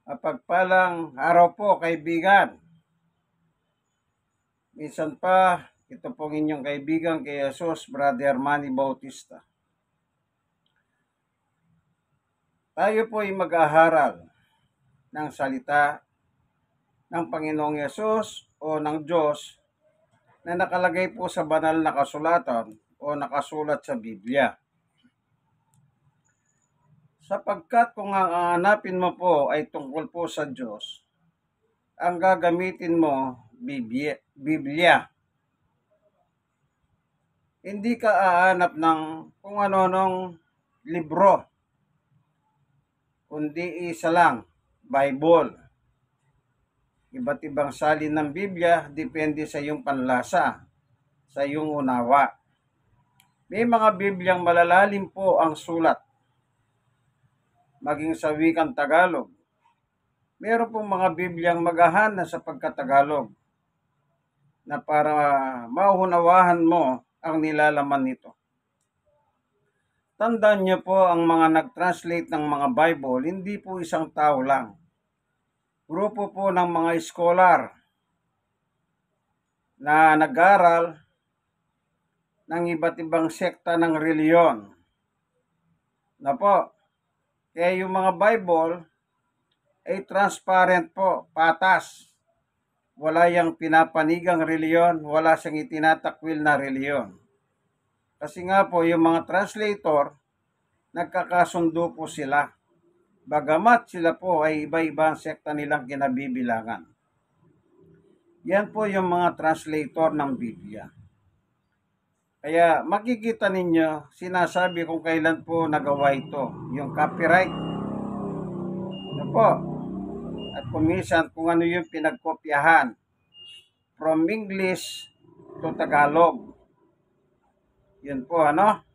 Mapagpalang araw po, kaibigan. Minsan pa, ito pong inyong kaibigan kay Jesus, Brother Manny Bautista. Tayo po ay mag-aharal ng salita ng Panginoong Jesus o ng Diyos na nakalagay po sa banal na kasulatan o nakasulat sa Biblia. Sapagkat kung ang aanapin mo po ay tungkol po sa Diyos, ang gagamitin mo, Biblia. Hindi ka aanap ng kung ano-anong libro, kundi isa lang, Bible. Iba't ibang salin ng Biblia, depende sa iyong panlasa, sa iyong unawa. May mga Bibliang malalalim po ang sulat, maging sa wikang Tagalog. Meron pong mga Bibliang magahana sa pagkatagalog na para maunawahan mo ang nilalaman nito. Tandaan niyo po, ang mga nag-translate ng mga Bible, hindi po isang tao lang. Grupo po ng mga scholar na nag-aral ng iba't ibang sekta ng reliyon. Na po, kaya yung mga Bible ay transparent po, patas. Wala yang pinapanigang reliyon, wala siyang itinatakwil na reliyon. Kasi nga po, yung mga translator, nagkakasundo po sila. Bagamat sila po ay iba-ibang sekta nilang kinabibilangan. Yan po yung mga translator ng Biblia. Kaya makikita ninyo, sinasabi kung kailan po nagawa ito, yung copyright. Ano po? At kumisan kung ano yung pinagkopyahan from English to Tagalog. Yun po, ano?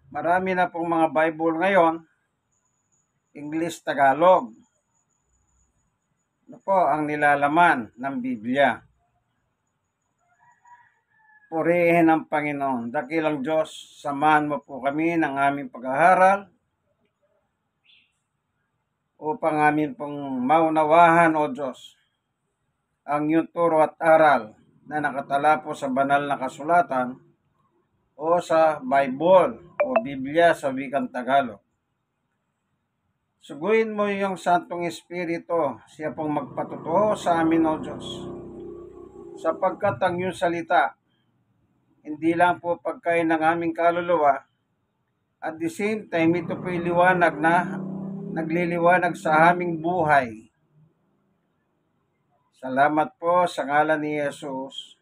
Marami na pong mga Bible ngayon, English-Tagalog. Ano po ang nilalaman ng Biblia? Purihin ang Panginoon. Dakilang Diyos, samahan mo po kami ng aming pag-aaral upang amin pong maunawahan, O Diyos, ang iyong turo at aral na nakatala po sa banal na kasulatan o sa Bible o Biblia sa wikang Tagalog. Suguin mo yung Santong Espiritu, siya pong magpatotoo sa amin, O Diyos, sapagkat ang iyong salita, hindi lang po pagkain ng aming kaluluwa, at the same time, ito po'y liwanag na nagliliwanag sa aming buhay. Salamat po sa ngalan ni Jesus.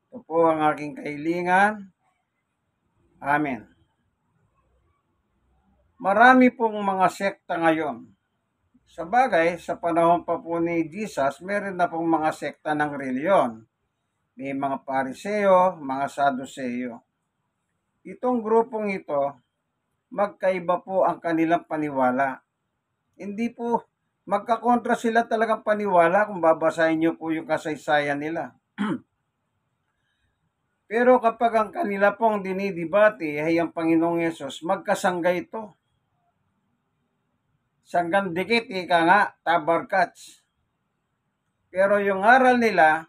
Ito po ang aking kahilingan. Amen. Marami pong mga sekta ngayon. Sa bagay, sa panahon pa po ni Jesus, meron na pong mga sekta ng reliyon. May mga Pariseo, mga Saduseo. Itong grupong ito, magkaiba po ang kanilang paniwala. Hindi po, magkakontra sila talagang paniwala kung babasahin niyo po yung kasaysayan nila. Pero kapag ang kanila pong dinidibate ay ang Panginoong Yesus, magkasangga ito. Sanggang dikit, ika nga, tabarkats. Pero yung aral nila,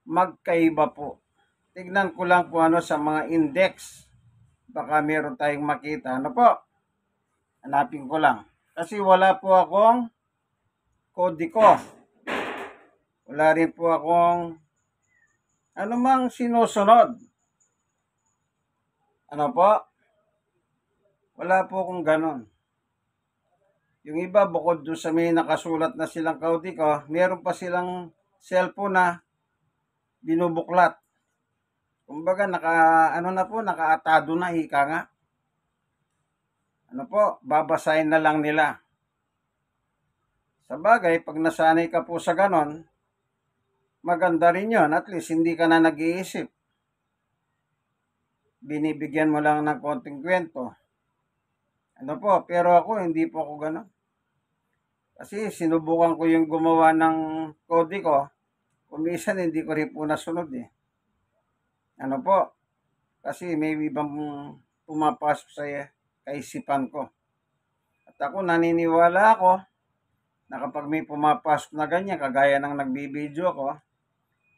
magkaiba po. Tignan ko lang po ano sa mga index. Baka meron tayong makita. Ano po? Hanapin ko lang. Kasi wala po akong kodiko. Wala rin po akong anumang sinusunod. Ano po? Wala po akong ganon. Yung iba, bukod doon sa may nakasulat na silang kaudiko, meron pa silang cellphone na binubuklat. Kumbaga, nakaatado na, ika nga. Ano po, babasahin na lang nila. Sa bagay, pag nasanay ka po sa ganon, maganda rin yun. At least, hindi ka na nag-iisip. Binibigyan mo lang ng konting kwento. Ano po, pero ako, hindi po ako ganon. Kasi sinubukan ko yung gumawa ng kode ko. Kumisan, hindi ko rin po nasunod eh. Ano po? Kasi may ibang pumapasok sa kaisipan ko. At ako, naniniwala ako na kapag may pumapasok na ganyan, kagaya ng nagbibideo ko,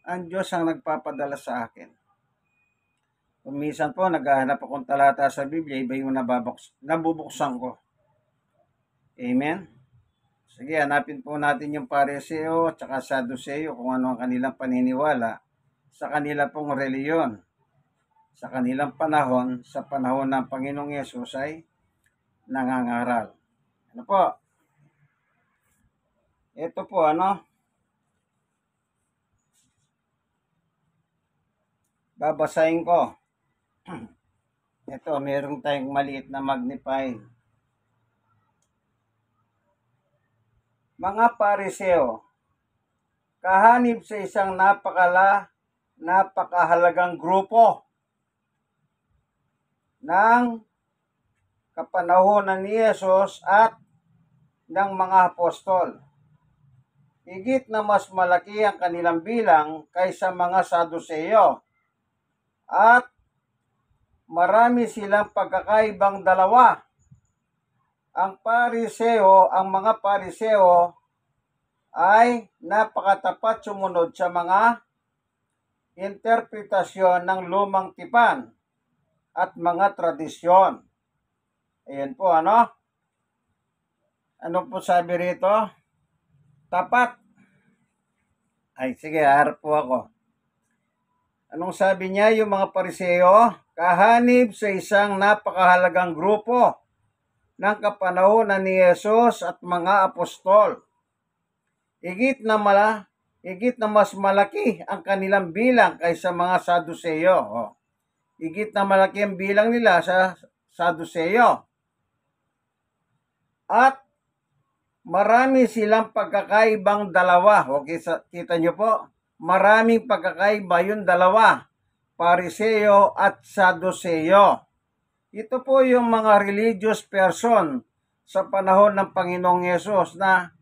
ang Diyos ang nagpapadala sa akin. Kung minsan po, naghahanap akong talata sa Biblia, iba yung nabubuksan ko. Amen? Sige, hanapin po natin yung Pariseo at saka Saduseo kung ano ang kanilang paniniwala sa kanila pong reliyon. Sa kanilang panahon, sa panahon ng Panginoong Yesus ay nangangaral. Ano po? Ito po, babasahin ko. Ito, meron tayong maliit na magnifying. Mga Pariseo, kahanib sa isang napakahalagang grupo ng kapanahonan ni Yesus at ng mga apostol. Higit na mas malaki ang kanilang bilang kaysa mga Saduseo at marami silang pagkakaibang dalawa. Ang mga Pariseo ay napakatapat sumunod sa mga interpretasyon ng lumang tipan at mga tradisyon. Ayan po, ano? Ano po sabi rito? Tapat. Ay, sige, harap po ako. Anong sabi niya? Yung mga Pariseo, kahanib sa isang napakahalagang grupo ng kapanahonan ni Yesus at mga apostol. Higit na mas malaki ang kanilang bilang kaysa mga Saduseo. Higit na malaki ang bilang nila sa Saduseo. At marami silang pagkakaibang dalawa. Okay, kita nyo po? Maraming pagkakaiba yung dalawa. Pariseo at Saduseo. Ito po yung mga religious person sa panahon ng Panginoong Yesus na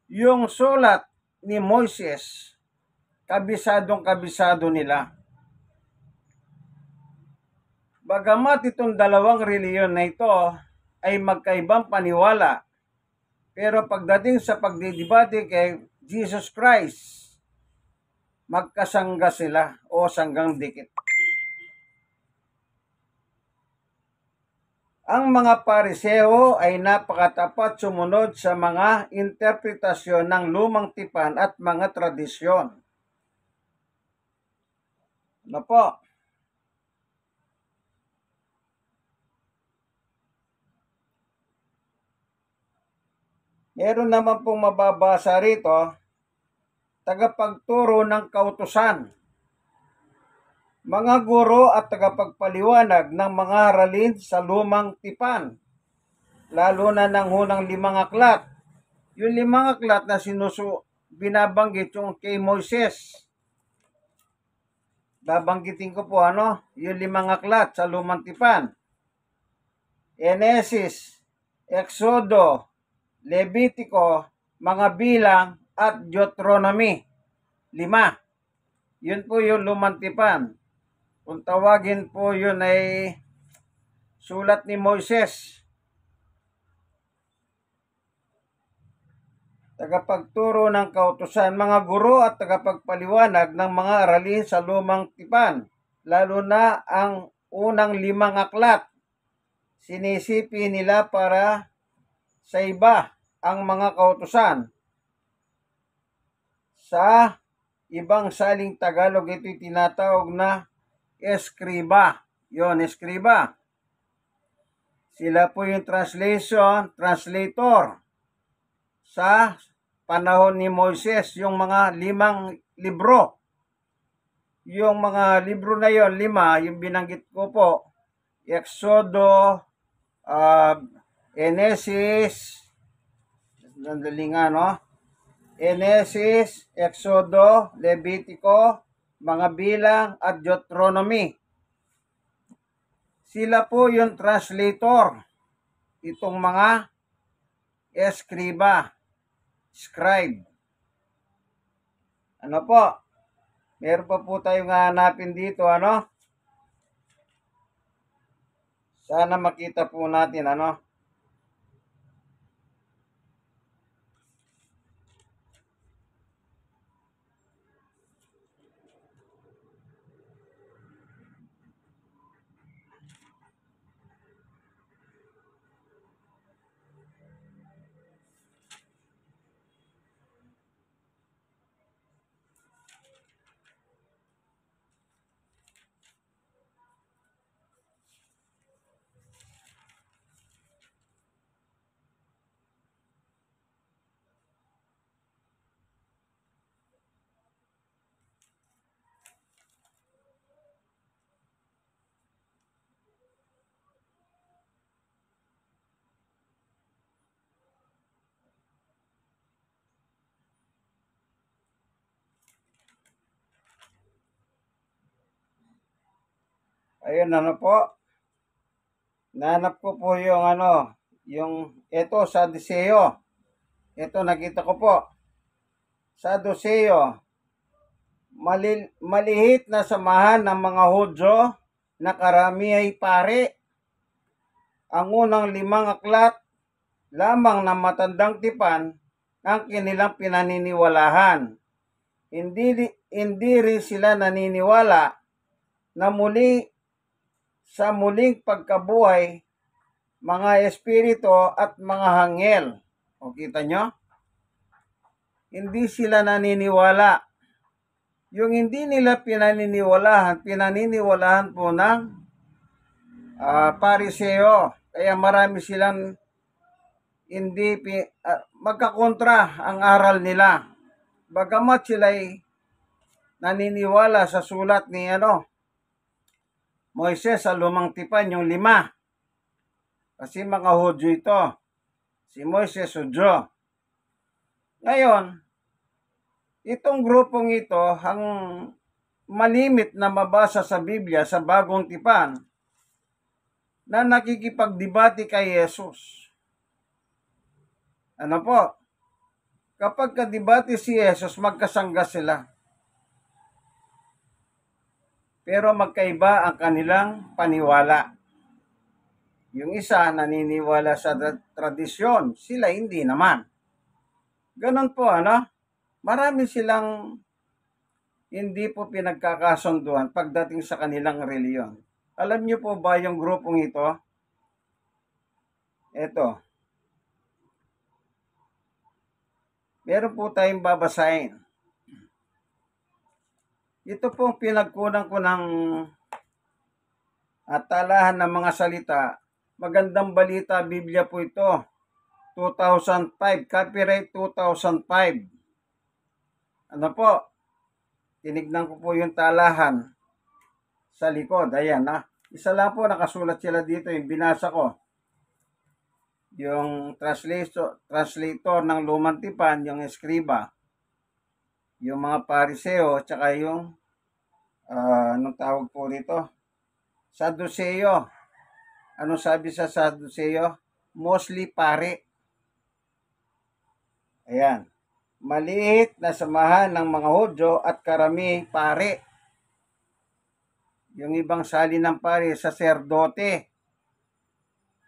yung sulat ni Moises, kabisado nila. Bagamat itong dalawang reliyon na ito ay magkaibang paniwala, pero pagdating sa pagdidebate kay Jesus Christ, magkasangga sila o sanggang dikit. Ang mga Pariseo ay napakatapat sumunod sa mga interpretasyon ng lumang tipan at mga tradisyon. Ano po? Meron naman pong mababasa rito, tagapagturo ng kautusan, mga guro at tagapagpaliwanag ng mga aralin sa lumang tipan, lalo na ng unang 5 aklat. Yung 5 aklat na binabanggit yung kay Moises. Babanggitin ko po yung 5 aklat sa lumang tipan. Genesis, Exodo, Levitico, mga bilang at Deuteronomy. 5. Yun po yung lumang tipan. Kung tawagin po yun ay sulat ni Moises. Tagapagturo ng kautusan, mga guro at tagapagpaliwanag ng mga aralin sa lumang tipan, lalo na ang unang 5 aklat. Sinisipi nila para sa iba ang mga kautusan. Sa ibang saling Tagalog, ito'y tinatawag na eskriba. Yon, eskriba. Sila po yung translator sa panahon ni Moises, yung mga 5 libro. Yung mga libro na yon, 5, yung binanggit ko po, Exodo, Genesis, Genesis, Exodo, Levitico, mga bilang at Deuteronomy. Sila po yung translator. Itong mga scribe. Ano po? Meron pa po tayong hanapin dito, Sana makita po natin, Ayun, ano po, nahanap ko po yung ito, Sadduceo. Ito, nakita ko po. Sadduceo, malihit na samahan ng mga Hudyo na karami ay pare. Ang unang 5 aklat lamang ng matandang tipan ang kanilang pinaniniwalahan. Hindi rin sila naniniwala na sa muling pagkabuhay, mga espiritu at mga hangel. O kita nyo? Hindi sila naniniwala. Yung hindi nila pinaniniwalahan po ng Pariseo. Kaya marami silang magkakontra ang aral nila. Bagamat sila'y naniniwala sa sulat ni Moises sa Lumang Tipan, yung 5. Kasi mga Hudyo ito. Si Moises Hudyo. Ngayon, itong grupong ito, ang malimit na mabasa sa Biblia sa Bagong Tipan, na nakikipagdebate kay Jesus. Ano po? Kapag kadebate si Jesus, magkasangga sila. Pero magkaiba ang kanilang paniwala. Yung isa naniniwala sa tradisyon, sila hindi naman. Ganon po, marami silang hindi po pinagkakasunduan pagdating sa kanilang reliyon. Alam niyo po ba yung grupong ito? Ito. Meron po tayong babasahin. Ito pong pinagkunan ko ng talahan ng mga salita. Magandang balita, Biblia po ito. 2005, copyright 2005. Ano po? Tinignan ko po yung talahan sa likod. Ayan, isa lang po, nakasulat sila dito, yung binasa ko. Yung translator ng Lumang Tipan, yung Eskriba. Yung mga Pariseo, tsaka yung, anong tawag po rito? Sadduceo. Ano sabi sa Sadduceo? Mostly pare. Ayan. Maliit na samahan ng mga Hudyo at karami pare. Yung ibang sali ng pare, saserdote.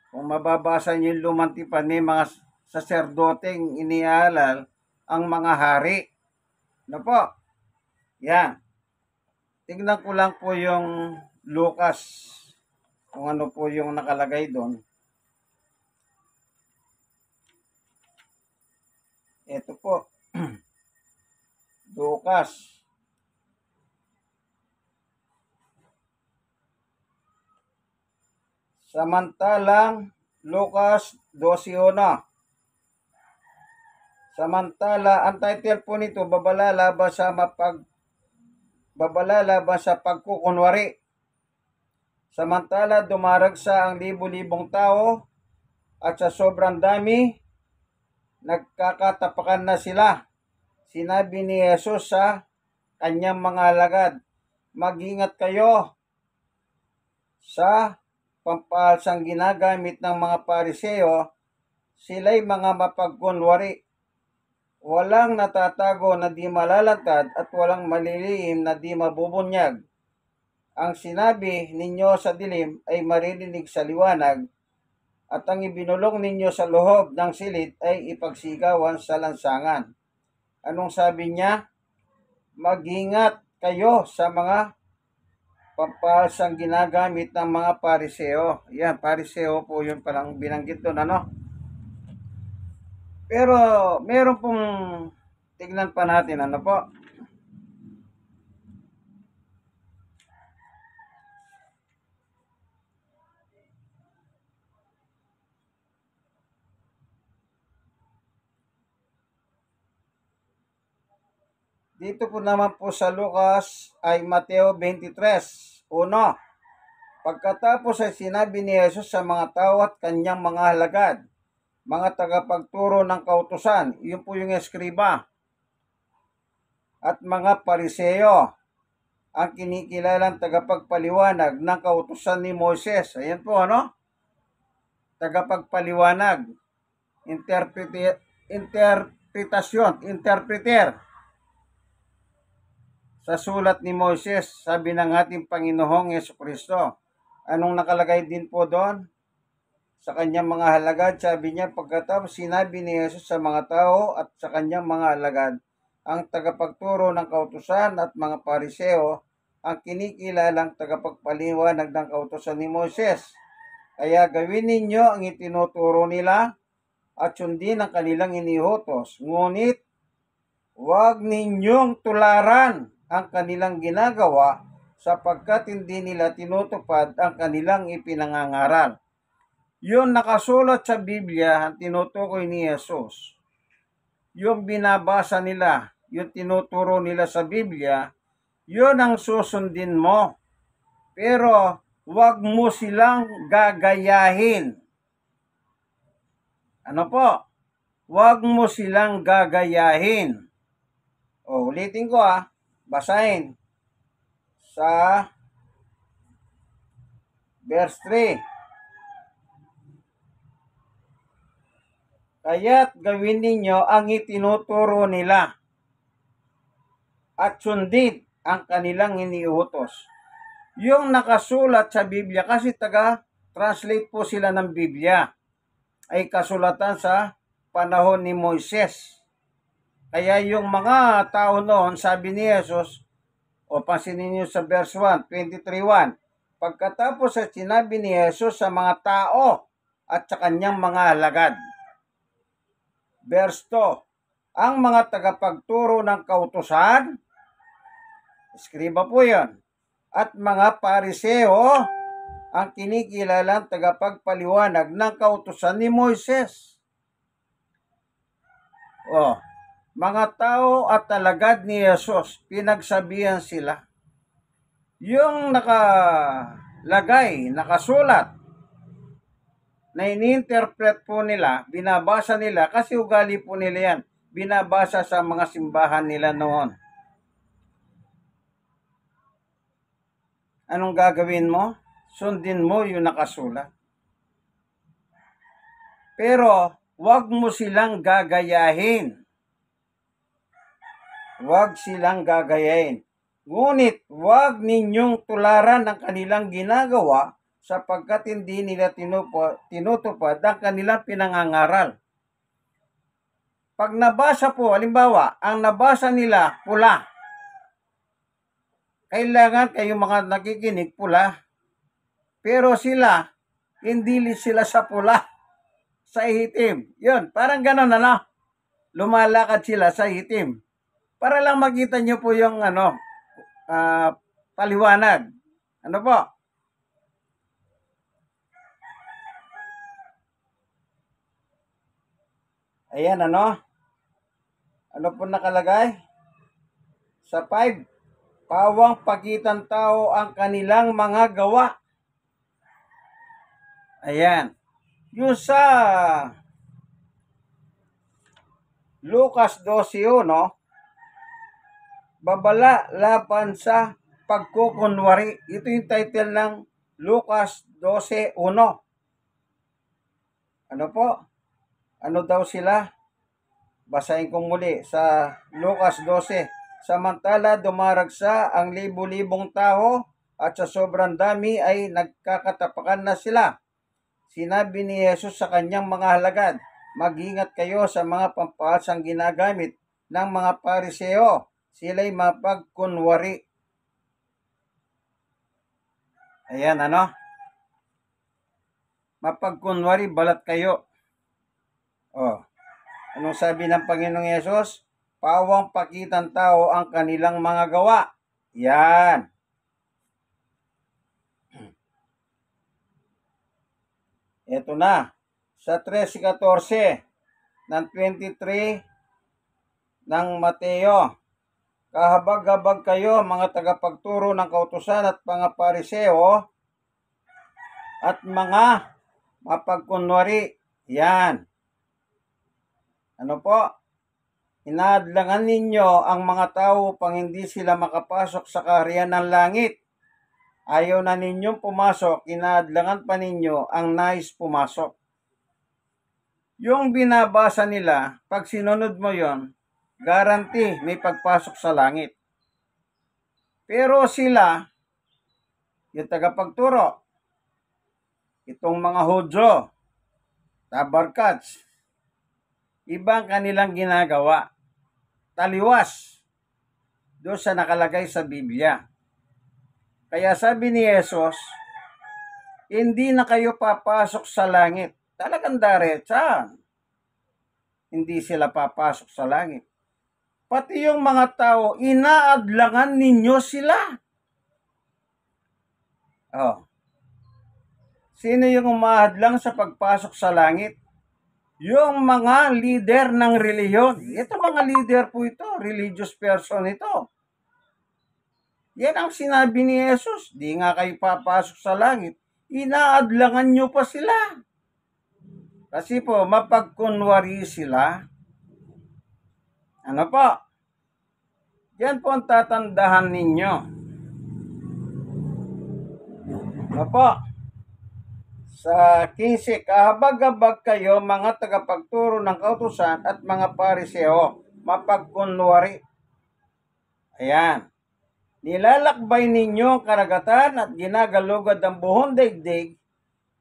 Kung mababasa niyo yung Lumang Tipan, may mga saserdoteng inialal ang mga hari. Ano po? Yan. Tingnan ko lang po yung Lucas. Kung ano po yung nakalagay doon. Ito po. Lucas. Samantalang Lucas 12:1. Samantala, ang title po nito, babala laban sa pagkukunwari. Samantala, dumaragsa ang libu-libong tao at sa sobrang dami, nagkakatapakan na sila. Sinabi ni Jesus sa kanyang mga alagad, mag-ingat kayo sa pampalsang ginagamit ng mga Pariseo. Sila'y mga mapagkunwari. Walang natatago na di malalantad at walang malilihim na di mabubunyag. Ang sinabi ninyo sa dilim ay maririnig sa liwanag, at ang ibinulong ninyo sa loob ng silid ay ipagsigawan sa lansangan. Anong sabi niya? Mag-ingat kayo sa mga pampalsang ginagamit ng mga Pariseo. Yan, Pariseo po yun palang binanggit doon, Pero meron pong tignan pa natin, po. Dito po naman po sa Lucas ay Mateo 23:1. Pagkatapos ay sinabi ni Jesus sa mga tao at kanyang mga halagad, mga tagapagturo ng kautusan, yun po yung eskriba, at mga Pariseo, ang kinikilalang tagapagpaliwanag ng kautusan ni Moises. Ayan po, ano? Tagapagpaliwanag. Interpreter. Sa sulat ni Moises, sabi ng ating Panginoong Yesukristo. Anong nakalagay din po doon? Sa kanyang mga halagad, sabi niya, pagkatapos sinabi ni Jesus sa mga tao at sa kanyang mga halagad, ang tagapagturo ng kautusan at mga pariseo, ang kinikilalang tagapagpaliwanag ng kautusan ni Moises. Kaya gawin ninyo ang itinuturo nila at sundin ang kanilang iniutos. Ngunit, huwag ninyong tularan ang kanilang ginagawa sapagkat hindi nila tinutupad ang kanilang ipinangangaral. Yun nakasulat sa Biblia ang tinutukoy ni Jesus. Yung binabasa nila, yung tinuturo nila sa Biblia, yun ang susundin mo. Pero huwag mo silang gagayahin. Ano po? Huwag mo silang gagayahin. O, ulitin ko basahin. Sa verse 3. Kaya't gawin ninyo ang itinuturo nila at sundin ang kanilang iniutos. Yung nakasulat sa Biblia, kasi taga-translate po sila ng Biblia, ay kasulatan sa panahon ni Moises. Kaya yung mga tao noon, sabi ni Jesus, o pansinin niyo sa verse 1, 23:1, pagkatapos sa sinabi ni Jesus sa mga tao at sa kanyang mga alagad. Verse 2, ang mga tagapagturo ng kautusan, eskriba po yan, at mga pariseo, ang kinikilalang tagapagpaliwanag ng kautusan ni Moises. Mga tao at alagad ni Jesus, pinagsabihan sila. Yung nakalagay, nakasulat, na ini-interpret po nila, binabasa nila, kasi ugali po nila yan, binabasa sa mga simbahan nila noon. Anong gagawin mo? Sundin mo yung nakasulat. Pero, huwag mo silang gagayahin. Huwag silang gagayahin. Ngunit, huwag ninyong tularan ang kanilang ginagawa sapagkat hindi nila tinutupad ang kanilang pinangangaral. Pag nabasa po, halimbawa, ang nabasa nila pula, kailangan kayo mga nakikinig pula. Pero sila, hindi sila sa pula, sa itim. Yun, parang gano'n lumalakad sila sa itim. Para lang makita nyo po yung paliwanag. Ano po? Ayan, ano po nakalagay? Sa 5, pawang pagitan tao ang kanilang mga gawa. Ayan. Yung sa Lucas 12:1, babala laban sa pagkukunwari. Ito yung title ng Lucas 12:1. Ano po? Ano daw sila? Basahin ko muli sa Lucas 12. Samantala dumaragsa ang libu-libong tao at sa sobrang dami ay nagkakatapakan na sila. Sinabi ni Jesus sa kanyang mga halagad, mag-ingat kayo sa mga pampaasang ginagamit ng mga pariseo. Sila'y mapagkunwari. Ayan, mapagkunwari, balat kayo. Anong sabi ng Panginoong Yesus? Pawang pakitan tao ang kanilang mga gawa. Yan. Ito na. Sa 13:14 ng 23 ng Mateo. Kahabag-habag kayo mga tagapagturo ng kautusan at mga pariseo at mga mapagkunwari. Yan. Ano po? inaadlangan ninyo ang mga tao upang hindi sila makapasok sa kaharian ng langit. Ayaw na ninyong pumasok, inaadlangan pa ninyo ang nais pumasok. Yung binabasa nila, pag sinunod mo yon, guarantee may pagpasok sa langit. Pero sila, yung tagapagturo, itong mga Hudyo, tabarkats, ibang kanilang ginagawa. Taliwas doon sa nakalagay sa Biblia. Kaya sabi ni Jesus, hindi na kayo papasok sa langit. Talagang diretsa. Hindi sila papasok sa langit. Pati yung mga tao, inaadlangan ninyo sila. Oh. Sino yung umahadlang sa pagpasok sa langit? Yung mga leader ng reliyon. Ito mga leader po ito, religious person ito. Yan ang sinabi ni Jesus. Di nga kayo papasok sa langit. Inaadlangan nyo pa sila. Kasi po, mapagkunwari sila. Ano po? Yan po ang tatandahan ninyo. Ano po? Sa 15, kahabag-habag kayo mga tagapagturo ng kautusan at mga pariseo. Mapagkunwari. Ayan. Nilalakbay ninyo ang karagatan at ginagalugad ang buong daigdig,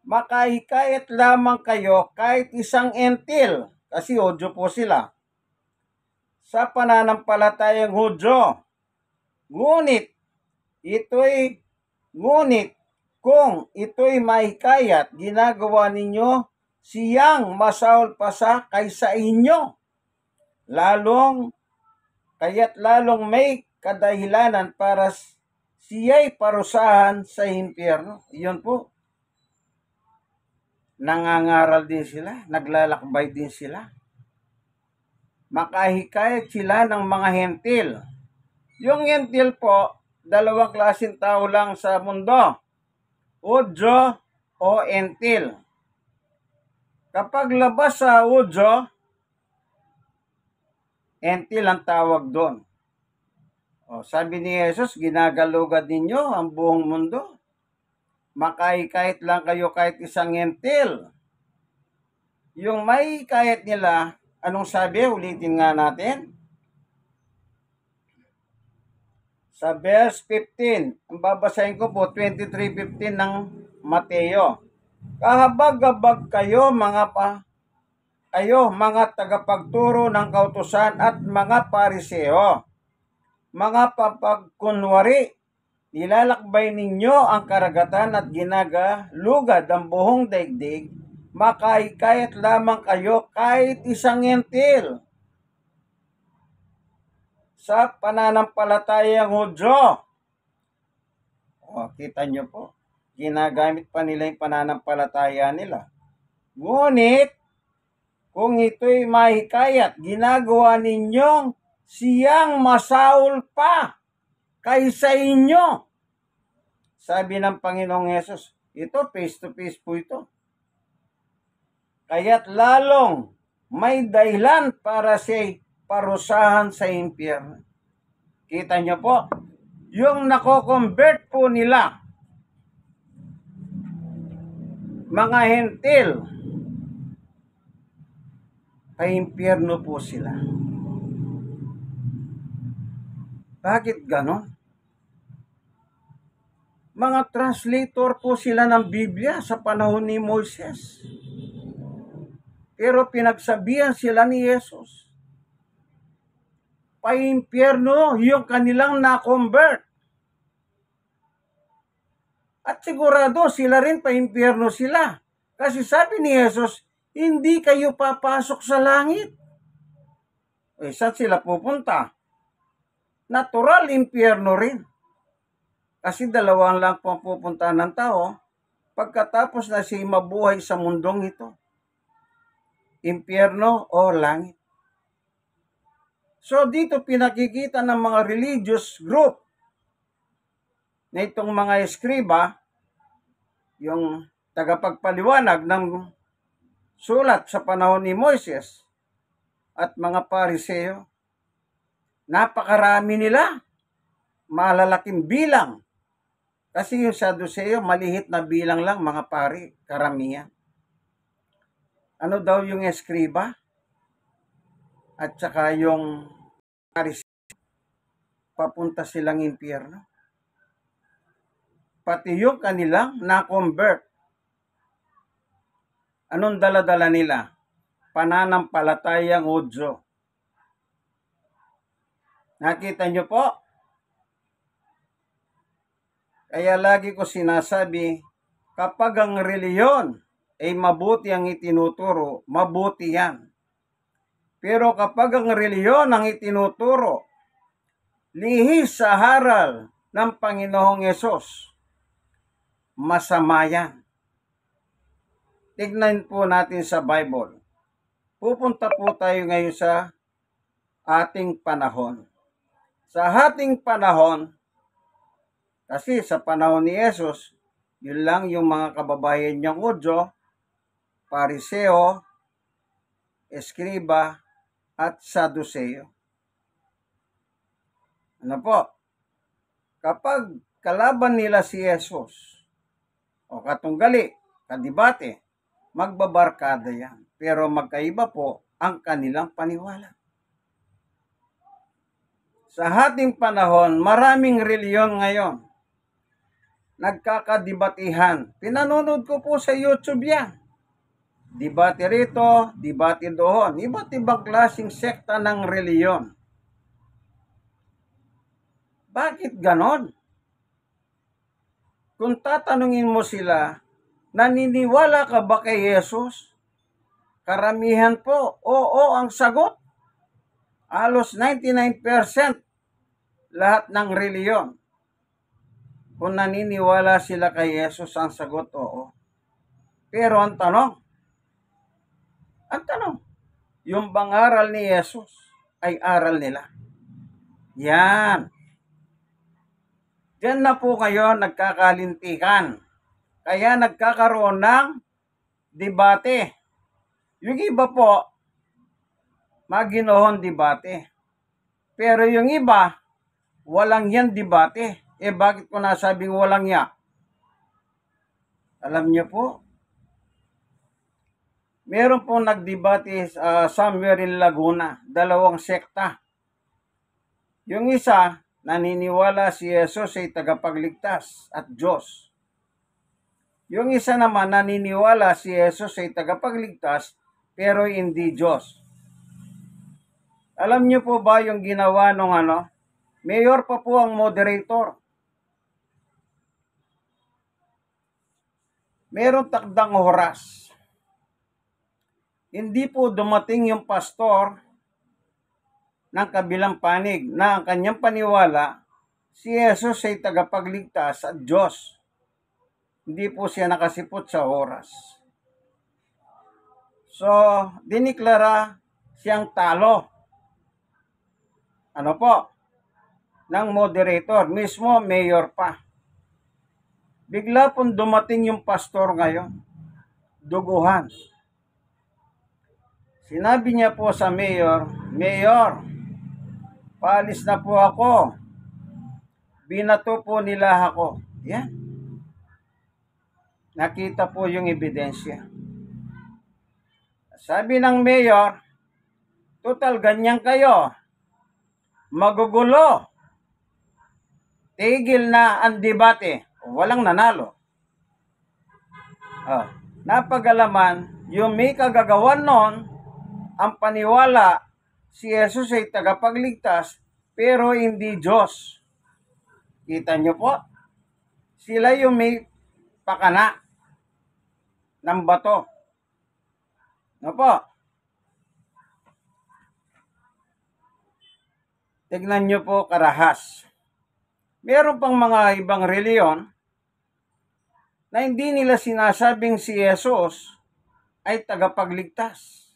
makahikayat lamang kayo kahit isang entil, kasi Hudyo po sila, sa pananampalatayang Hudyo. Ngunit kung ito'y mahikayat, ginagawa ninyo siyang masaol pa sa kaysa inyo. Kaya't lalong may kadahilanan para siya'y parusahan sa impyerno. Iyon po. Nangangaral din sila, naglalakbay din sila. Makahikayat sila ng mga hentil. Yung hentil po, dalawang klaseng tao lang sa mundo. Hudyo o entil. Kapag labas sa Hudyo, entil ang tawag doon. O, sabi ni Jesus, ginagalugad ninyo ang buong mundo. Makahikayat lang kayo kahit isang entil. Yung may hikayat nila, anong sabi? Ulitin nga natin. Sa verse 15, ang babasahin ko po, 23:15 ng Mateo. Kahabag-habag kayo mga tagapagturo ng kautusan at mga pariseo. Mga papagkunwari, nilalakbay ninyo ang karagatan at ginagalugad ang buong daigdig, makahikayat lamang kayo kahit isang entil. Sa pananampalatayang Hudyo. O, kita nyo po, ginagamit pa nila yung pananampalataya nila. Ngunit, kung ito'y mahikayat, ginagawa ninyong siyang masaol pa kaysa inyo. Sabi ng Panginoong Hesus, ito face to face po ito. Kaya't lalong may dahilan para siya'y parusahan sa impyerno. Kita nyo po, yung nako-convert po nila, mga hentil, ay impyerno po sila. Bakit ganon? Mga translator po sila ng Biblia sa panahon ni Moises. Pero pinagsabihan sila ni Jesus. Pa-impyerno yung kanilang na-convert. At sigurado sila rin pa-impyerno sila. Kasi sabi ni Jesus, hindi kayo papasok sa langit. Eh, saan sila pupunta? Natural, impyerno rin. Kasi dalawang lang po ang pupuntahan ng tao pagkatapos na siya mabuhay sa mundong ito. Impyerno o langit. So dito pinakikita ng mga religious group na itong mga eskriba, yung tagapagpaliwanag ng sulat sa panahon ni Moises at mga pariseo, Napakarami nila, malalaking bilang. Kasi yung Saduseo, malihit na bilang lang mga pari, karamihan. Ano daw yung eskriba? At saka yung Pariseo, papunta silang impyerno. Pati yung kanilang na-convert. Anong dala-dala nila? Pananampalatayang udyo. Nakita nyo po? Kaya lagi ko sinasabi, kapag ang reliyon ay mabuti ang itinuturo, mabuti yan. Pero kapag ang reliyon ang itinuturo, lihis sa haral ng Panginoong Yesus, masama yan. Tignan po natin sa Bible. Pupunta po tayo ngayon sa ating panahon. Sa ating panahon, kasi sa panahon ni Yesus, yun lang yung mga kababayan niyang Udyo, Pariseo, Eskriba, at Saduseo. Ano po? Kapag kalaban nila si Yesus, o katunggali, kadibate, magbabarkada yan. Pero magkaiba po ang kanilang paniwala. Sa ating panahon, maraming reliyon ngayon. Nagkakadibatihan. Pinanonood ko po sa YouTube yan. Debate rito, debate doon. Iba't ibang klaseng sekta ng reliyon. Bakit ganon? Kung tatanungin mo sila, naniniwala ka ba kay Jesus? Karamihan po, oo ang sagot. Halos 99% lahat ng reliyon. Kung naniniwala sila kay Jesus, ang sagot oo. Pero ang tanong, yung bang aral ni Jesus ay aral nila? Yan. Diyan na po kayo nagkakalintikan. Kaya nagkakaroon ng debate. Yung iba po, maginoon debate. Pero yung iba, walang yan debate. Bakit ko nasabing walang yan? Alam niyo po, meron pong nagdebate somewhere in Laguna, dalawang sekta. Yung isa, naniniwala si Jesus ay tagapagligtas at Diyos. Yung isa naman, naniniwala si Jesus ay tagapagligtas pero hindi Diyos. Alam niyo po ba yung ginawa nung mayor pa po ang moderator. Meron takdang oras. Hindi po dumating yung pastor ng kabilang panig na ang kanyang paniwala, si Jesus ay tagapagligtas at Diyos. Hindi po siya nakasipot sa oras. So, diniklara siyang talo. Ano po? Ng moderator, mismo mayor pa. Bigla pong dumating yung pastor ngayon. Duguhan. Sinabi niya po sa mayor, Mayor, paalis na po ako. Binato po nila ako. Yan. Nakita po yung ebidensya. Sabi ng mayor, total ganyan kayo. Magugulo. Tigil na ang debate. Walang nanalo. Napagalaman, yung may kagagawan nun, ang paniwala, si Jesus ay tagapagligtas, pero hindi Diyos. Kita nyo po? Sila yung may pakana ng bato. Ano po? Tignan nyo po karahas. Meron pang mga ibang reliyon na hindi nila sinasabing si Jesus ay tagapagligtas.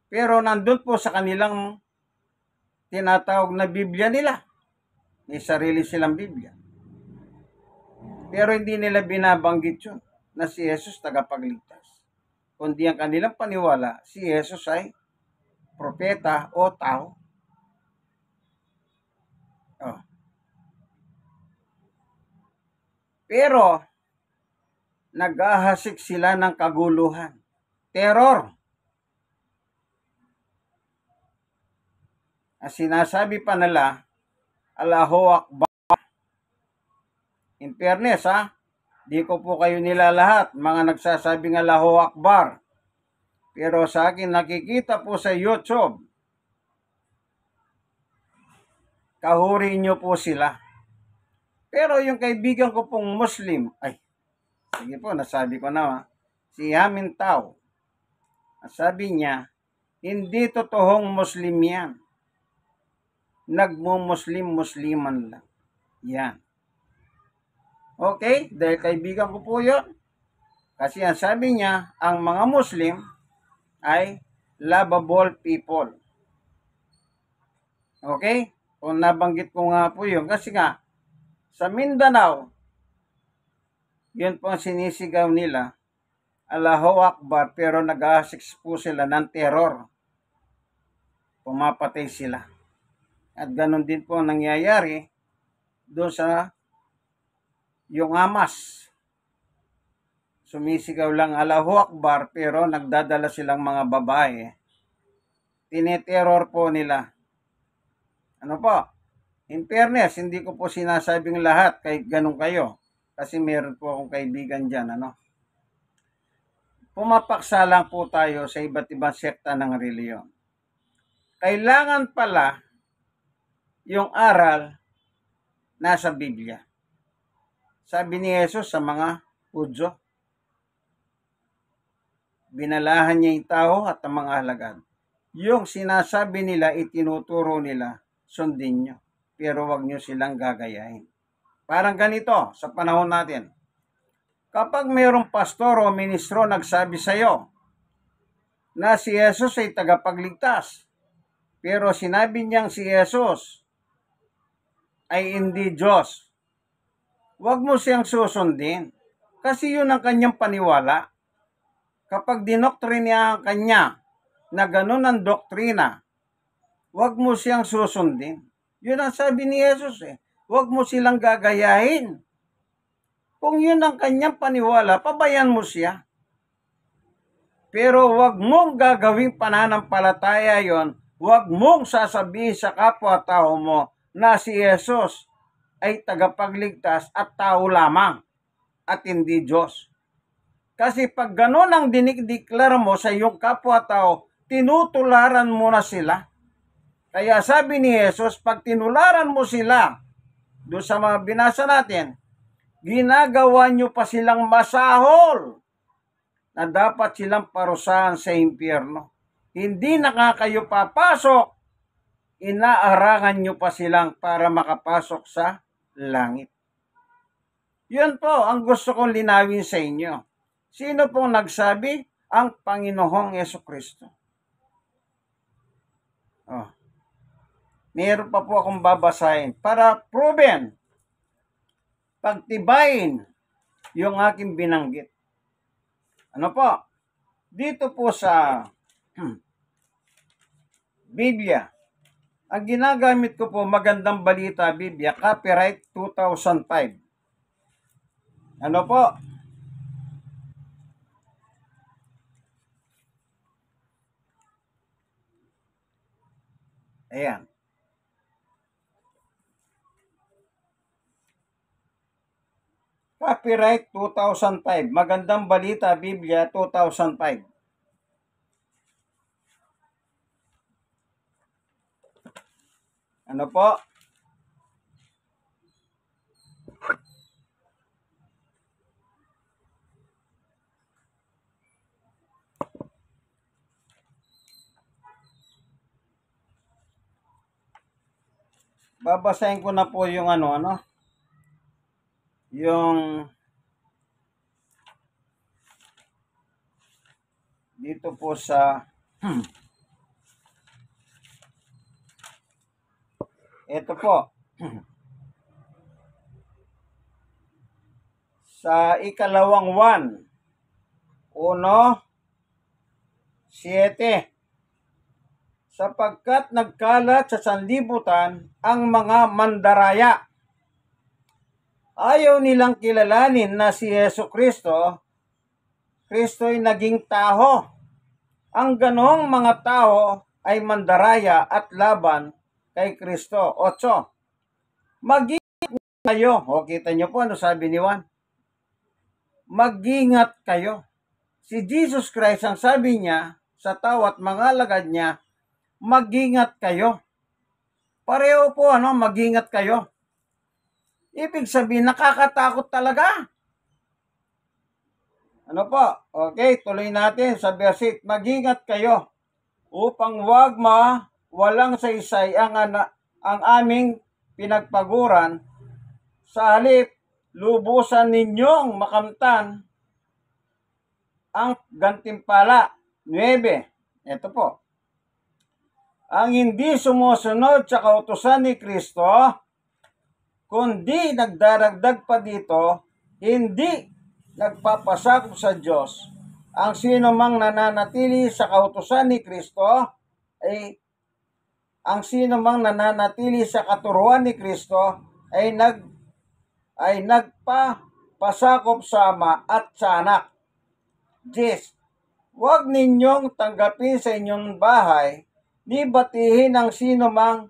Pero nandun po sa kanilang tinatawag na Biblia nila. May sarili silang Biblia. Pero hindi nila binabanggit yun na si Jesus tagapagligtas. Kundi ang kanilang paniwala, si Jesus ay propeta o tao. Pero, naghahasik sila ng kaguluhan. Terror. Ang sinasabi pa nila, Allahu Akbar. In fairness, di ko po kayo nilalahat, mga nagsasabing Allahu Akbar. Pero sa akin nakikita po sa YouTube, kahuri nyo po sila. Pero yung kaibigan ko pong Muslim, sige po, nasabi ko na, si Yamin Tao, sabi niya, hindi totoong Muslim yan. Nagmo-Muslim-Musliman lang. Yan. Okay, dahil kaibigan ko po yun. Kasi ang sabi niya, ang mga Muslim ay lovable people. Okay? Kung nabanggit ko nga po yun. Kasi nga, sa Mindanao, yun po ang sinisigaw nila, Allahu Akbar, pero nag-ahasiks po sila ng terror. Pumapatay sila. At ganun din po ang nangyayari doon sa yung Hamas. Sumisigaw lang Allahu Akbar, pero nagdadala silang mga babae. Tineterror po nila. Ano po? In fairness, hindi ko po sinasabing lahat kahit ganun kayo. Kasi meron po akong kaibigan dyan, Pumapaksa lang po tayo sa iba't ibang sekta ng reliyon. Kailangan pala yung aral nasa Biblia. Sabi ni Jesus sa mga Hudyo, binalahan niya yung tao at ang mga alagad. Yung sinasabi nila, itinuturo nila, sundin nyo. Pero wag nyo silang gagayahin. Parang ganito sa panahon natin. Kapag mayroong pastor o ministro nagsabi sa iyo na si Jesus ay tagapagligtas, pero sinabi niyang si Jesus ay hindi Diyos, wag mo siyang susundin. Kasi yun ang kanyang paniwala. Kapag dinoktrina kanya na ganun ang doktrina, wag mo siyang susundin. Yun ang sabi ni Jesus Wag mo silang gagayahin. Kung yun ang kanyang paniwala, pabayan mo siya. Pero wag mong gagawing pananampalataya yon. Wag mong sasabihin sa kapwa-tao mo na si Jesus ay tagapagligtas at tao lamang at hindi Diyos. Kasi pag ganun ang dinikdeklara mo sa iyong kapwa-tao, tinutularan mo na sila. Kaya sabi ni Jesus, pag tinularan mo sila, doon sa mga binasa natin, ginagawa nyo pa silang masahol na dapat silang parusahan sa impyerno. Hindi na kayo papasok, inaarangan nyo pa silang para makapasok sa langit. Yun po ang gusto kong linawin sa inyo. Sino pong nagsabi? Ang Panginoong Jesucristo. Meron pa po akong babasahin para proven, pagtibayin yung aking binanggit. Ano po? Dito po sa Biblia, ang ginagamit ko po, Magandang Balita Biblia, copyright 2005. Ano po? Ayan. Copyright 2005. Magandang Balita Biblia 2005. Ano po? Babasahin ko na po yung yung dito po sa ito po sa ikalawang 1:7, sapagkat nagkalat sa sanlibutan ang mga mandaraya Ayaw nilang kilalanin na si Yesu Kristo, Kristo'y naging tao. Ang ganong mga tao ay mandaraya at laban kay Kristo. 8. Mag-ingat kayo. O, kita nyo po ano sabi ni Juan? Mag-ingat kayo. Si Jesus Christ, ang sabi niya sa tao at mga alagad niya, mag-ingat kayo. Pareho po, mag-ingat kayo. Ibig sabihin, nakakatakot talaga. Ano po? Okay, tuloy natin sa verse 8. Mag-ingat kayo upang wag walang saysay ang aming pinagpaguran. Sa halip, lubusan ninyong makamtan ang gantimpala. 9. Ito po. Ang hindi sumusunod sa kautusan ni Kristo, kundi nagdaragdag pa dito, hindi nagpapasakop sa Diyos. Ang sino mang nananatili sa kautusan ni Kristo ay katuruan ni Kristo ay nagpapasakop sa Ama at sa Anak. 10. Huwag ninyong tanggapin sa inyong bahay ni batihin ang sino mang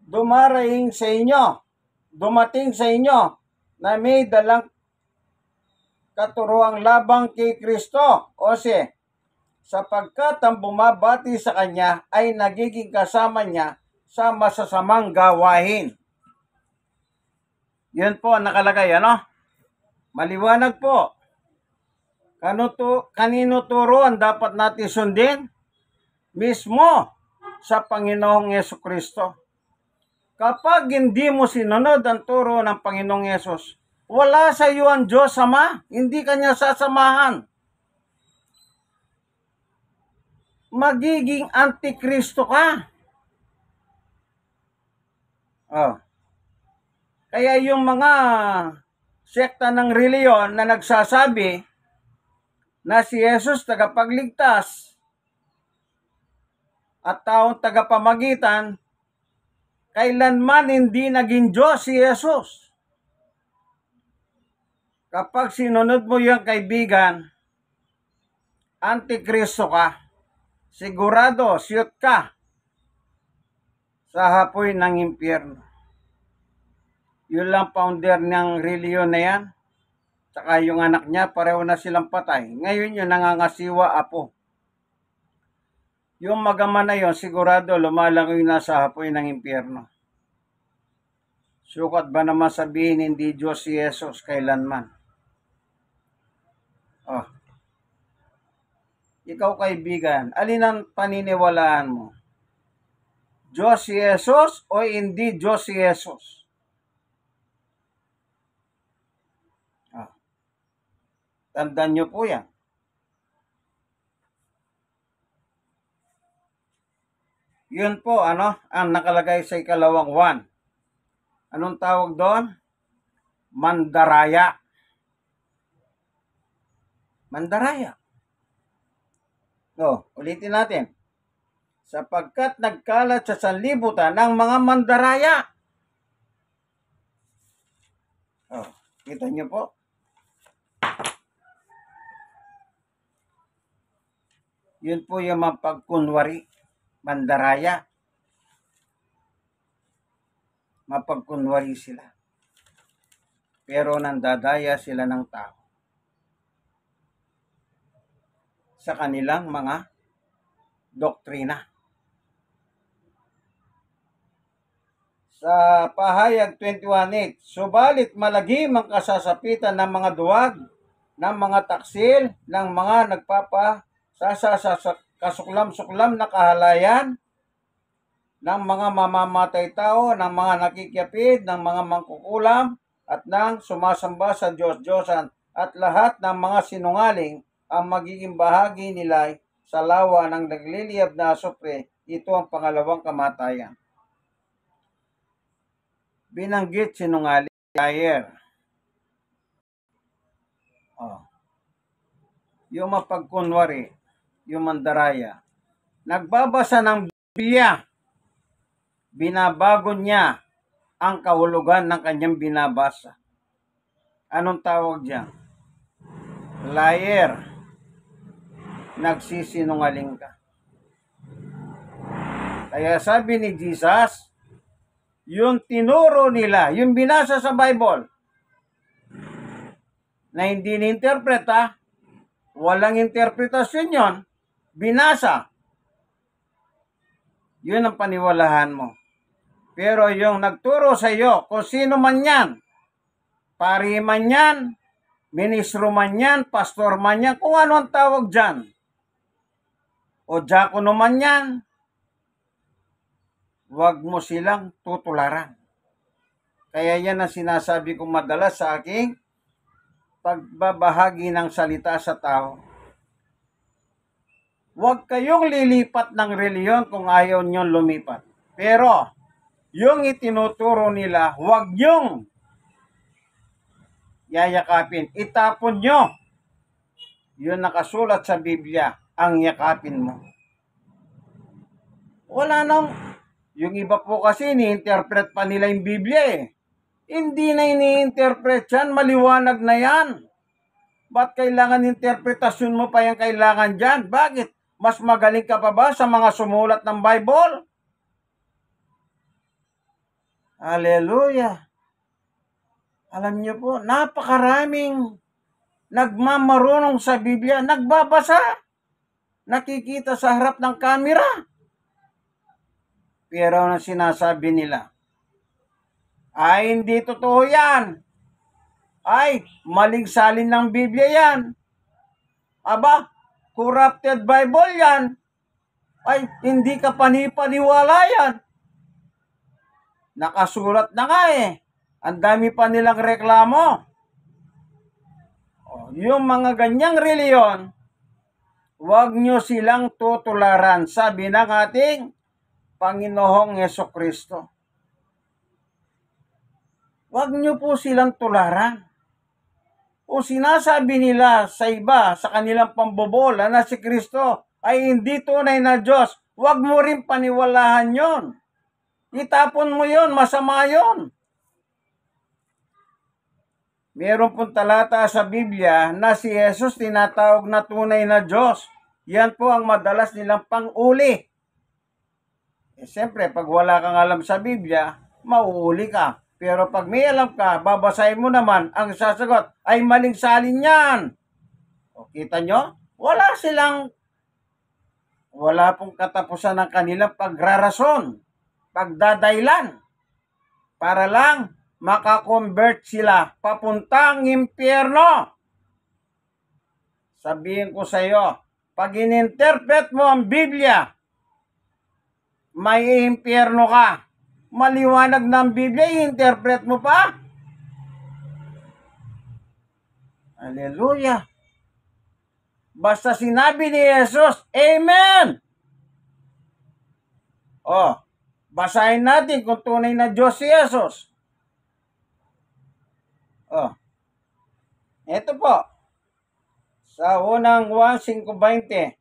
dumating sa inyo na may dalang katuruang labang kay Kristo. 11. Sapagkat ang bumabati sa kanya ay nagiging kasama niya sa masasamang gawain. Yun po ang nakalagay, Maliwanag po. Kanino turo ang dapat natin sundin? Mismo sa Panginoong Yesukristo. Kapag hindi mo sinunod ang turo ng Panginoong Yesus, wala sa iyo ang Diyos Ama, hindi kanya sasamahan. Magiging antikristo ka. Kaya yung mga sekta ng reliyon na nagsasabi na si Jesus tagapagligtas at taong tagapamagitan, kailanman hindi naging Diyos si Jesus. Kapag sinunod mo yung kaibigan, antikristo ka. Sigurado, siyot ka sa hapoy ng impyerno. Yun lang founder ng reliyon na yan. Saka yung anak niya, pareho na silang patay. Ngayon yung nangangasiwa apo. Yung magama na yun, sigurado lumalangoy na sa hapoy ng impyerno. Sukat ba naman sabihin hindi Diyos si Jesus kailanman? Ikaw kaibigan, alin ang paniniwalaan mo? Diyos si Jesus o hindi Diyos si Jesus? Tandaan nyo po yan. Yun po, ang nakalagay sa ikalawang 1. Anong tawag doon? Mandaraya. Mandaraya. Ulitin natin. Sapagkat nagkalat sa sanlibutan ng mga mandaraya. Kita nyo po. Yun po yung mapagkunwari. Mandaraya. Mapagkunwari sila. Pero nandadaya sila ng tao sa kanilang mga doktrina. Sa pahayag 21:8, subalit malagim ang kasasapitan ng mga duwag, ng mga taksil, ng mga kasuklam-suklam na kahalayan, ng mga mamamatay tao, ng mga nakikiapid, ng mga mangkukulam, at ng sumasamba sa Diyos-Diyosan, at lahat ng mga sinungaling ang magiging bahagi nila sa lawa ng nagliliyab na asupre. Ito ang pangalawang kamatayan. Binanggit sinungaling, liar. Yung mapagkunwari, yung mandaraya. Nagbabasa ng Biblia, binabago niya ang kahulugan ng kanyang binabasa. Anong tawag diyan? Liar. Nagsisinungaling ka. Kaya sabi ni Jesus, yung tinuro nila, yung binasa sa Bible, na hindi ni-interpreta, walang interpretasyon yon, binasa, yun ang paniwalahan mo. Pero yung nagturo sa iyo, kung sino man yan, pari man yan, ministro man yan, pastor man yan, kung ano ang tawag dyan, o diakono man yan, huwag mo silang tutularan. Kaya yan ang sinasabi kong madalas sa aking pagbabahagi ng salita sa tao. Huwag kayong lilipat ng reliyon kung ayaw nyo lumipat. Pero, yung itinuturo nila, huwag nyong yayakapin. Itapon nyo. Yun nakasulat sa Biblia, ang yakapin mo. Wala nang, yung iba po kasi ni-interpret pa nila yung Biblia eh. Hindi na ini-interpret yan, maliwanag na yan. Ba't kailangan interpretasyon mo pa yung kailangan dyan? Bakit? Mas magaling ka pa ba sa mga sumulat ng Bible? Hallelujah! Alam niyo po, napakaraming nagmamarunong sa Biblia, nagbabasa, nakikita sa harap ng kamera. Pero ang sinasabi nila, ay hindi totoo yan. Ay, maling salin ng Biblia yan. Aba, corrupted Bible yan. Ay, hindi ka panipaniwala yan. Nakasulat na nga eh. Ang dami pa nilang reklamo. Yung mga ganyang reliyon, huwag nyo silang tutularan, sabi ng ating Panginoong Yesukristo. Huwag nyo po silang tularan. O sinasabi nila sa iba, sa kanilang pambobola na si Kristo ay hindi tunay na Diyos, huwag mo rin paniwalahan yon. Itapon mo yon, masama yon. Meron pong talata sa Biblia na si Jesus tinatawag na tunay na Diyos. Yan po ang madalas nilang pang-uli. Siyempre, pag wala kang alam sa Biblia, mauuli ka. Pero pag may alam ka, babasahin mo naman, ang sasagot ay maling salin yan. O, kita nyo? Wala pong katapusan ng kanilang pagrarason, pagdadailan, para lang makakonvert sila papuntang impyerno. Sabihin ko sa iyo, pag ininterpret mo ang Biblia, may impyerno ka. Maliwanag ng Biblia, i-interpret mo pa? Hallelujah! Basta sinabi ni Jesus, Amen! O, basahin natin kung tunay na Diyos si Jesus. O, ito po, sa unang 1:5:20,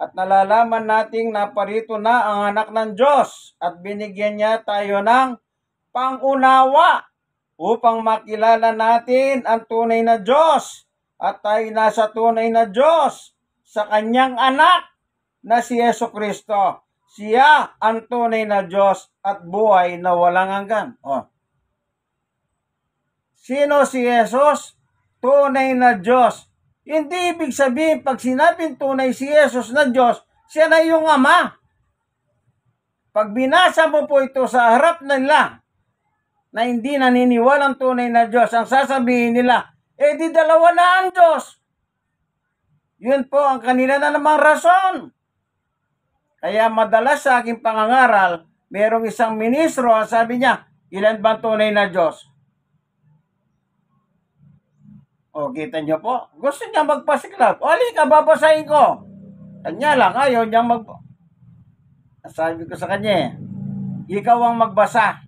at nalalaman nating naparito na ang anak ng Diyos at binigyan niya tayo ng pangunawa upang makilala natin ang tunay na Diyos at tayo nasa tunay na Diyos sa kanyang anak na si Jesucristo. Siya ang tunay na Diyos at buhay na walang hanggan. Oh. Sino si Jesus? Tunay na Diyos. Hindi ibig sabihin pag sinabing tunay si Jesus na Diyos, siya na yung Ama. Pag binasa mo po ito sa harap nila na hindi naniniwalang tunay na Diyos, ang sasabihin nila, di dalawa na ang Diyos. Yun po ang kanila na namang rason. Kaya madalas sa aking pangangaral, merong isang ministro, ang sabi niya, ilan ba tunay na Diyos? O, kita nyo po? Gusto niya magpasiklab. O, halika, babasahin ko. Kanya lang, ayaw niya Sabi ko sa kanya, ikaw ang magbasa.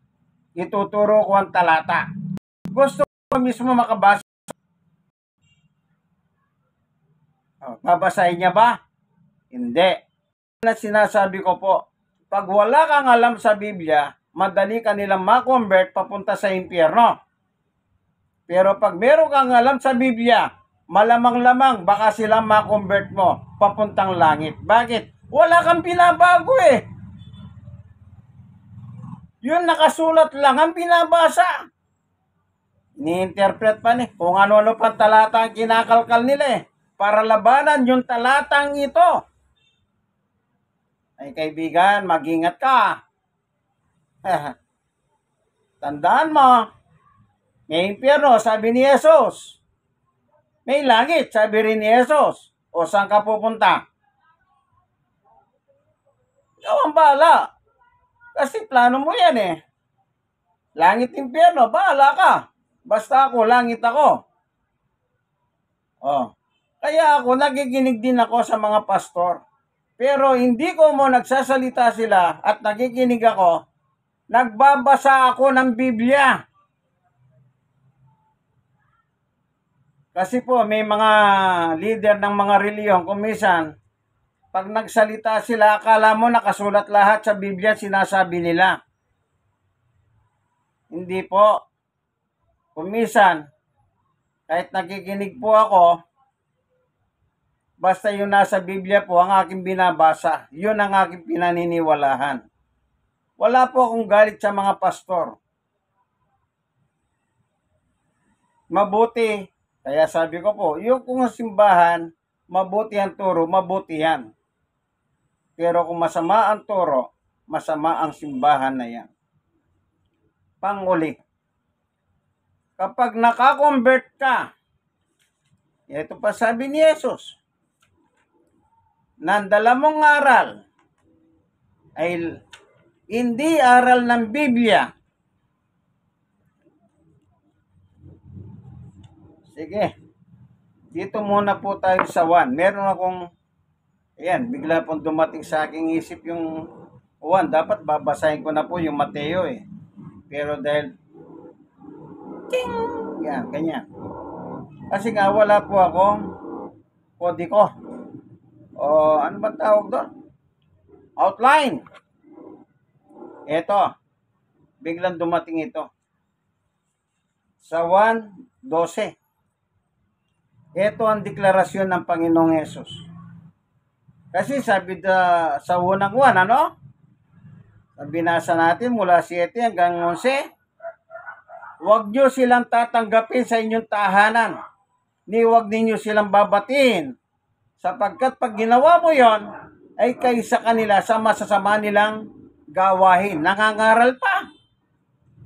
Ituturo ko ang talata. Gusto ko mismo makabasa. O, babasahin niya ba? Hindi. Sinasabi ko po, pag wala kang alam sa Biblia, madali kanilang ma-convert papunta sa impyerno. Pero pag meron kang alam sa Biblia, malamang-lamang baka silang ma-convert mo papuntang langit. Bakit? Wala kang binabago eh. Yun nakasulat lang ang binabasa. Ni-interpret pa kung ano-ano pang talata ang kinakalkal nila eh. Para labanan yung talatang ito. Ay kaibigan, mag-ingat ka. Tandaan mo, may impyerno, sabi ni Jesus. May langit, sabi rin ni Jesus. O saan ka pupunta? Ikaw ang bahala. Kasi plano mo yan eh. Langit, impyerno, bahala ka. Basta ako, langit ako. Oh. Kaya ako, nagiginig din ako sa mga pastor. Pero hindi ko mo nagsasalita sila at nagiginig ako, nagbabasa ako ng Biblia. Kasi po, may mga leader ng mga reliyon, kumisan, pag nagsalita sila, akala mo nakasulat lahat sa Biblia, sinasabi nila. Hindi po. Kumisan, kahit nakikinig po ako, basta yung nasa Biblia po ang aking binabasa. Yun ang aking pinaniniwalahan. Wala po akong galit sa mga pastor. Mabuti. Kaya sabi ko po, yung kung simbahan, mabuti ang turo, mabuti yan. Pero kung masama ang turo, masama ang simbahan na yan. Panguli. Kapag nakakonvert ka, ito pa sabi ni Jesus, na ang dala mong aral ay hindi aral ng Biblia. Sige, dito muna po tayo sa 1. Meron akong, ayan, bigla pong dumating sa aking isip yung 1. Dapat babasahin ko na po yung Mateo eh. Pero dahil, ting, yan, ganyan. Kasi nga wala po akong kodiko. O ano ba tawag doon? Outline. Ito, biglang dumating ito. Sa 1:12. Ito ang deklarasyon ng Panginoong Hesus. Kasi sabi sa unang 1, ano? Binasa natin mula 7 hanggang 11. Huwag nyo silang tatanggapin sa inyong tahanan. Ni huwag ninyo silang babatiin. Sapagkat pag ginawa mo yon, ay kaysa kanila sa masasama nilang gawain. Nangangaral pa.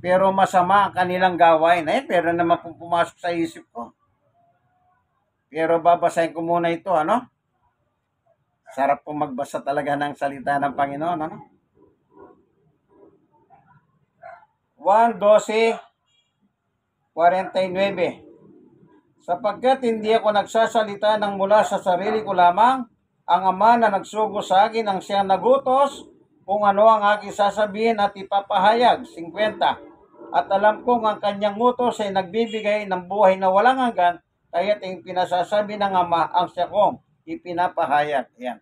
Pero masama ang kanilang gawain. Ay, pero naman pumasok sa isip ko. Pero babasahin ko muna ito, ano? Sarap po magbasa talaga ng salita ng Panginoon, ano? 1:12-49. Sapagkat hindi ako nagsasalita ng mula sa sarili ko lamang, ang Ama na nagsugo sa akin ang siyang nagutos kung ano ang aking sasabihin at ipapahayag. 50. At alam kong ang kanyang utos ay nagbibigay ng buhay na walang hanggan, kaya't ang pinasasabi ng Ama ang siya kong ipinapahayag. Yan.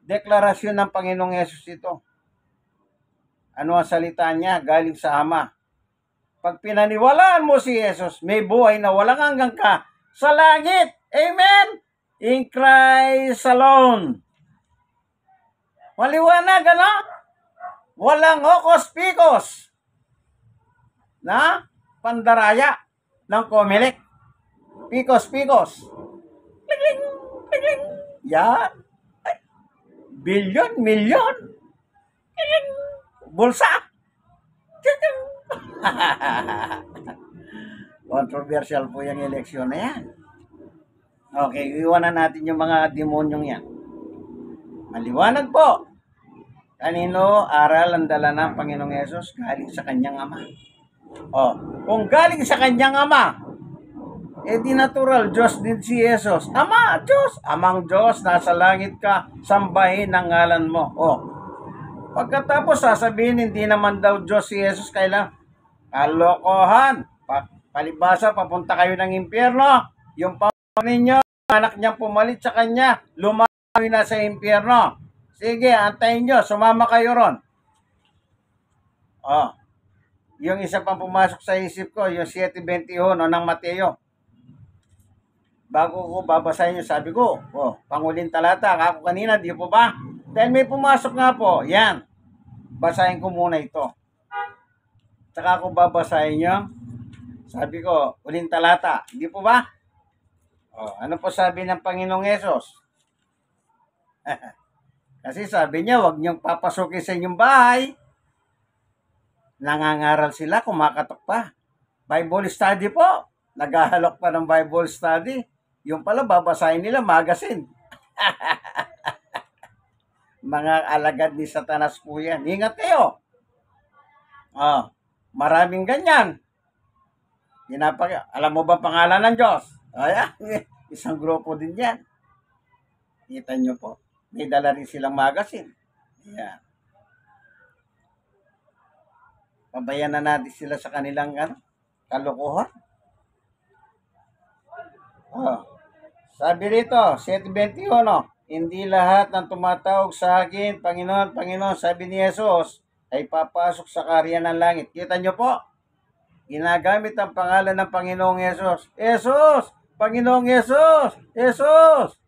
Deklarasyon ng Panginoong Hesus ito. Ano ang salita niya? Galing sa Ama. Pag pinaniwalaan mo si Hesus, may buhay na walang hanggan ka sa langit. Amen? In Christ alone. Maliwanag, ano? Walang hokos-pikos na pandaraya ng Comelec. Pikos-pikos. Pigling, pigling. Yan. Ay, bilyon, milyon. Pigling. Bulsa. Controversial po yung eleksyon na yan. Okay, iwanan natin yung mga demonyong yan. Maliwanag po. Kanino aral ang dala ng Panginoong Hesus? Galing sa kanyang Ama. Oh, kung galing sa kanyang Ama, di natural, Diyos din si Jesus. Ama, Diyos. Amang Diyos, nasa langit ka, sambahin ang ngalan mo. Oh, pagkatapos sasabihin, hindi naman daw Diyos si Jesus, kailang kalokohan. Palibasa, papunta kayo ng impyerno. Yung pamilya ninyo, anak niyang pumalit sa kanya, lumawi na sa impyerno. Sige, antayin nyo, sumama kayo ron. Oh, Yung isa pang pumasok sa isip ko, yung 7:21 ng Mateo. Bago ko babasahin yung sabi ko, panguling talata, ako kanina, di po ba? Dahil may pumasok nga po, yan. Basahin ko muna ito. Tsaka ako babasahin nyo. Sabi ko, uling talata, di po ba? Ano po sabi ng Panginoong Yesus? Kasi sabi niya, huwag niyong papasukin sa inyong bahay. Nangangaral sila, kumakatok pa. Bible study po. Naghahalok pa ng Bible study. Yung pala, babasahin nila, magazine. Mga alagad ni Satanas po yan. Ingat kayo. Maraming ganyan. Alam mo ba pangalan ng Diyos? Ayan, isang grupo din yan. Kita nyo po. May dala rin silang magazine. Ayan. Pabayan na natin sila sa kanilang kalokohan. Sabi rito, 7:21, hindi lahat ng tumatawag sa akin, Panginoon, Panginoon, sabi ni Jesus, ay papasok sa kaharian ng langit. Kita nyo po, ginagamit ang pangalan ng Panginoong Jesus. Jesus! Panginoong Jesus! Jesus!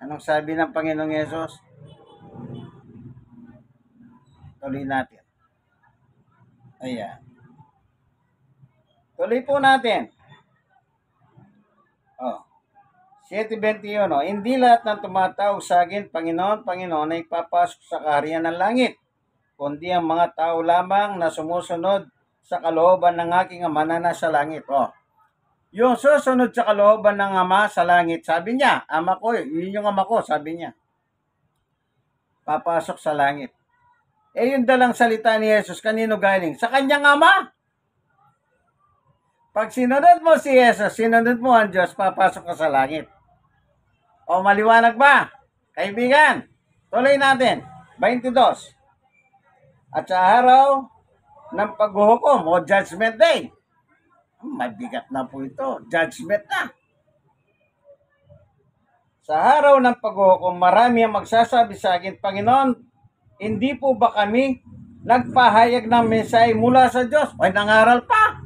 Anong sabi ng Panginoong Jesus? Tuloy natin. Ayan. Tuloy po natin. 7:21, hindi lahat ng tumatawag sa akin, Panginoon, Panginoon, ay papasok sa kaharian ng langit, kundi ang mga tao lamang na sumusunod sa kalooban ng aking Ama na nasa langit. Yung susunod sa kalooban ng Ama sa langit, sabi niya, Ama ko, yun yung Ama ko, sabi niya, papasok sa langit. Yung dalang salita ni Jesus, kanino galing? Sa kanyang Ama. Pag sinunod mo si Jesus, sinunod mo ang Diyos, papasok ka sa langit. Maliwanag ba? Kaibigan, tuloy natin. 22. At sa araw ng paghuhukom o judgment day, mabigat na po ito, judgment na. Sa araw ng paghuhukom, marami ang magsasabi sa akin, Panginoon, hindi po ba kami nagpahayag ng mensahe mula sa Diyos? Nangaral pa.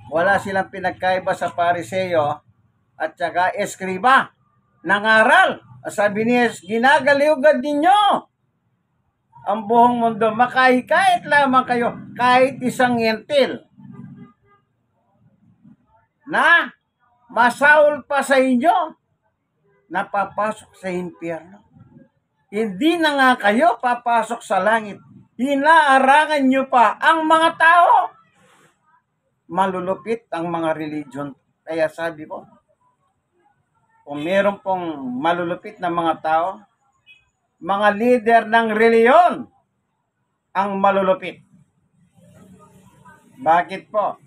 Wala silang pinagkaiba sa Pariseo at saka eskriba. Nangaral. Sabi ni Jesus, ginagaliwgan ninyo ang buong mundo. Makahikayat lamang kayo kahit isang yentil na masaul pa sa inyo na papasok sa impyerno. Hindi na nga kayo papasok sa langit. Hinaarangan nyo pa ang mga tao. Malulupit ang mga religion. Kaya sabi ko, kung meron pong malulupit na mga tao, mga leader ng reliyon ang malulupit. Bakit po?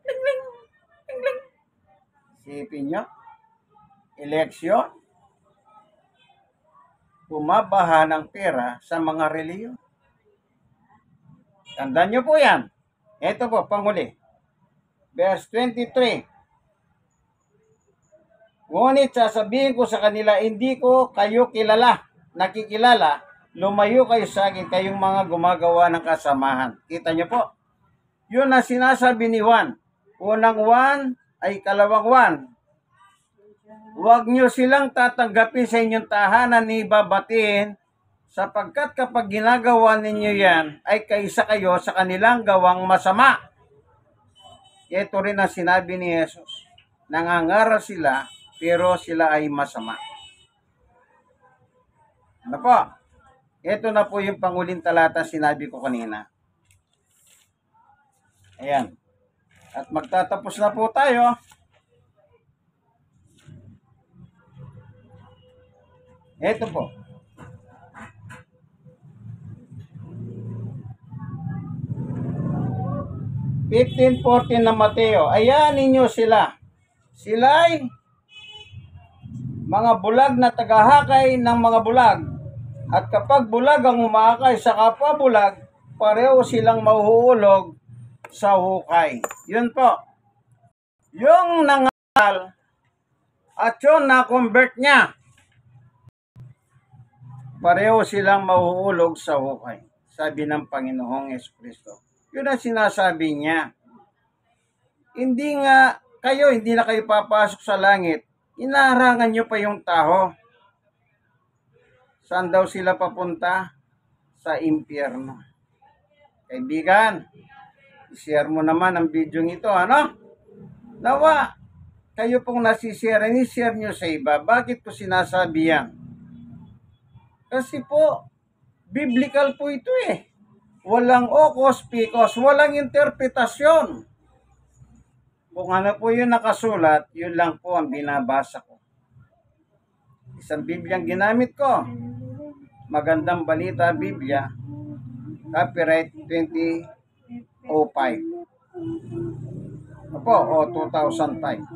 Ling-ling, ling-ling. Sipin nyo, eleksyon, bumabaha ng pera sa mga reliyon. Tandaan nyo po yan. Ito po, panghuli. Verse 23. Ngunit sasabihin ko sa kanila, hindi ko kayo nakikilala, lumayo kayo sa akin, kayong mga gumagawa ng kasamahan. Kita nyo po? Yun na sinasabi ni Juan. Unang Juan ay kalawang Juan. Huwag nyo silang tatanggapin sa inyong tahanan ni babatiin, sapagkat kapag ginagawa ninyo yan, ay kaisa kayo sa kanilang gawang masama. Ito rin ang sinabi ni Jesus. Nangangaral sila, pero sila ay masama. Ano po? Ito na po yung panguling talata sinabi ko kanina. Ayan. At magtatapos na po tayo. Ito po. 15:14 na Mateo. Ayan ninyo sila. Sila'y mga bulag na tagahakay ng mga bulag. At kapag bulag ang umakay sa kapwa bulag, pareho silang mahuhulog sa hukay. Yun po. Yung nangaral at yun na-convert niya, pareho silang mahuhulog sa hukay. sabi ng Panginoong Jesucristo. Yun ang sinasabi niya. Hindi na kayo papasok sa langit. Inaharangan nyo pa yung tao. Saan daw sila papunta? Sa impyerno. Kaibigan, share mo naman ang video ito, ano? Nawa, kayo pong nasishare, ni-share nyo sa iba. Bakit ko sinasabi yan? Kasi po, biblical po ito eh. Walang okos, pikos, walang interpretasyon. Kung ano po yung nakasulat, yun lang po ang binabasa ko. Isang Bibliang ginamit ko. Magandang Balita Biblia, copyright 2005. Opo, o 2005.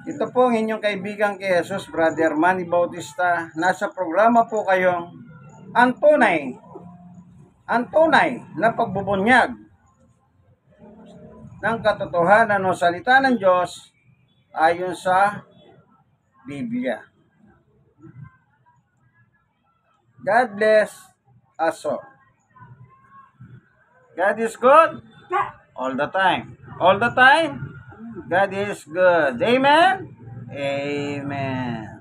Ito po ang inyong kaibigan kay Jesus, Brother Manny Bautista. Nasa programa po kayong ang tunay na pagbubunyag ng katotohanan o salita ng Diyos ayon sa Biblia. God bless us all. God is good all the time. All the time, God is good. Amen? Amen.